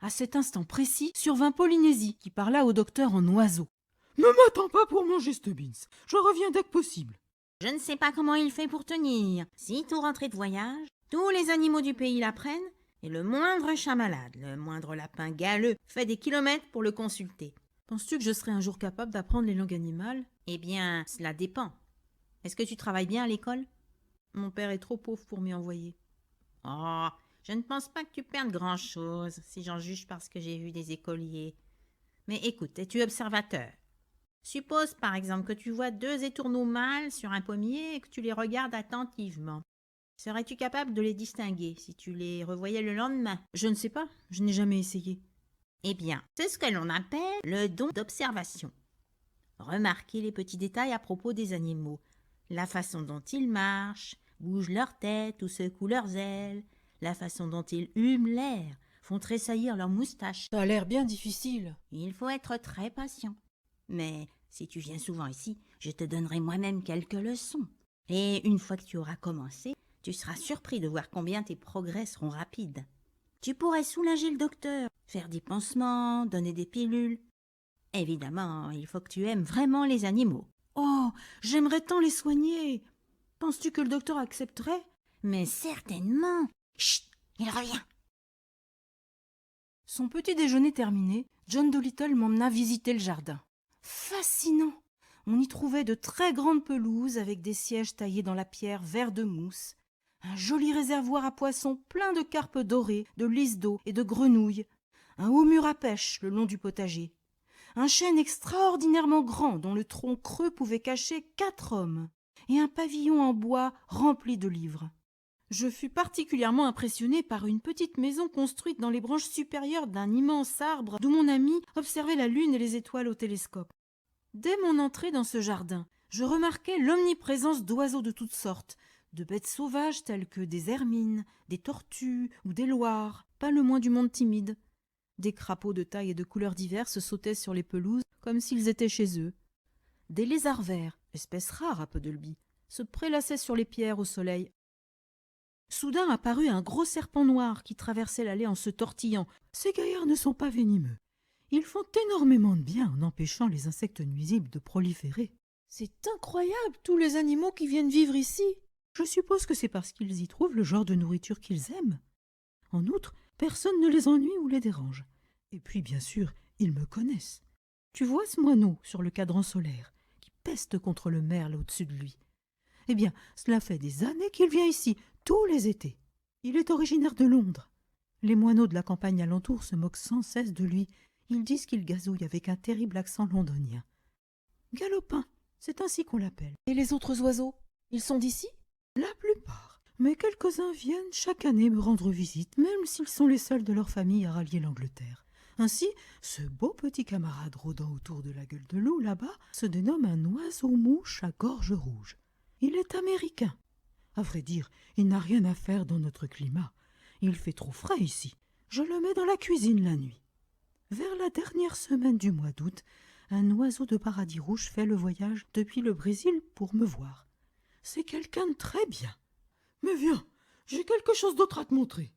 À cet instant précis, survint Polynésie, qui parla au docteur en oiseau. « Ne m'attends pas pour manger Stubbins. Je reviens dès que possible. » Je ne sais pas comment il fait pour tenir. Sitôt rentré de voyage, tous les animaux du pays l'apprennent, et le moindre chat malade, le moindre lapin galeux fait des kilomètres pour le consulter. Penses-tu que je serai un jour capable d'apprendre les langues animales? Eh bien, cela dépend. Est-ce que tu travailles bien à l'école? Mon père est trop pauvre pour m'y envoyer. Oh, je ne pense pas que tu perdes grand-chose, si j'en juge parce que j'ai vu des écoliers. Mais écoute, es-tu observateur? Suppose par exemple que tu vois 2 étourneaux mâles sur un pommier et que tu les regardes attentivement. Serais-tu capable de les distinguer si tu les revoyais le lendemain? Je ne sais pas, je n'ai jamais essayé. Eh bien, c'est ce que l'on appelle le don d'observation. Remarquez les petits détails à propos des animaux, la façon dont ils marchent, bougent leur tête ou secouent leurs ailes, la façon dont ils hument l'air, font tressaillir leurs moustaches. Ça a l'air bien difficile. Il faut être très patient. Mais si tu viens souvent ici, je te donnerai moi-même quelques leçons. Et une fois que tu auras commencé, tu seras surpris de voir combien tes progrès seront rapides. Tu pourrais soulager le docteur, faire des pansements, donner des pilules. Évidemment, il faut que tu aimes vraiment les animaux. Oh, j'aimerais tant les soigner. Penses-tu que le docteur accepterait? Mais certainement. Chut, il revient. Son petit déjeuner terminé, John Dolittle m'emmena visiter le jardin. Fascinant! On y trouvait de très grandes pelouses avec des sièges taillés dans la pierre vert de mousse, un joli réservoir à poissons plein de carpes dorées, de lys d'eau et de grenouilles, un haut mur à pêche le long du potager, un chêne extraordinairement grand dont le tronc creux pouvait cacher 4 hommes, et un pavillon en bois rempli de livres. Je fus particulièrement impressionné par une petite maison construite dans les branches supérieures d'un immense arbre d'où mon ami observait la lune et les étoiles au télescope. Dès mon entrée dans ce jardin, je remarquai l'omniprésence d'oiseaux de toutes sortes, de bêtes sauvages telles que des hermines, des tortues ou des loirs, pas le moins du monde timide. Des crapauds de taille et de couleurs diverses sautaient sur les pelouses comme s'ils étaient chez eux. Des lézards verts, espèce rare à Puddleby, se prélassaient sur les pierres au soleil. Soudain apparut un gros serpent noir qui traversait l'allée en se tortillant. Ces gaillards ne sont pas venimeux. Ils font énormément de bien en empêchant les insectes nuisibles de proliférer. C'est incroyable, tous les animaux qui viennent vivre ici. Je suppose que c'est parce qu'ils y trouvent le genre de nourriture qu'ils aiment. En outre, personne ne les ennuie ou les dérange. Et puis, bien sûr, ils me connaissent. Tu vois ce moineau sur le cadran solaire qui peste contre le merle au-dessus de lui? Eh bien, cela fait des années qu'il vient ici, tous les étés. Il est originaire de Londres. Les moineaux de la campagne alentour se moquent sans cesse de lui. Ils disent qu'il gazouille avec un terrible accent londonien. Galopin, c'est ainsi qu'on l'appelle. Et les autres oiseaux, ils sont d'ici? La plupart. Mais quelques-uns viennent chaque année me rendre visite, même s'ils sont les seuls de leur famille à rallier l'Angleterre. Ainsi, ce beau petit camarade rôdant autour de la gueule de loup, là-bas, se dénomme un oiseau-mouche à gorge rouge. Il est américain. À vrai dire, il n'a rien à faire dans notre climat. Il fait trop frais ici. Je le mets dans la cuisine la nuit. Vers la dernière semaine du mois d'août, un oiseau de paradis rouge fait le voyage depuis le Brésil pour me voir. C'est quelqu'un de très bien. Mais viens, j'ai quelque chose d'autre à te montrer.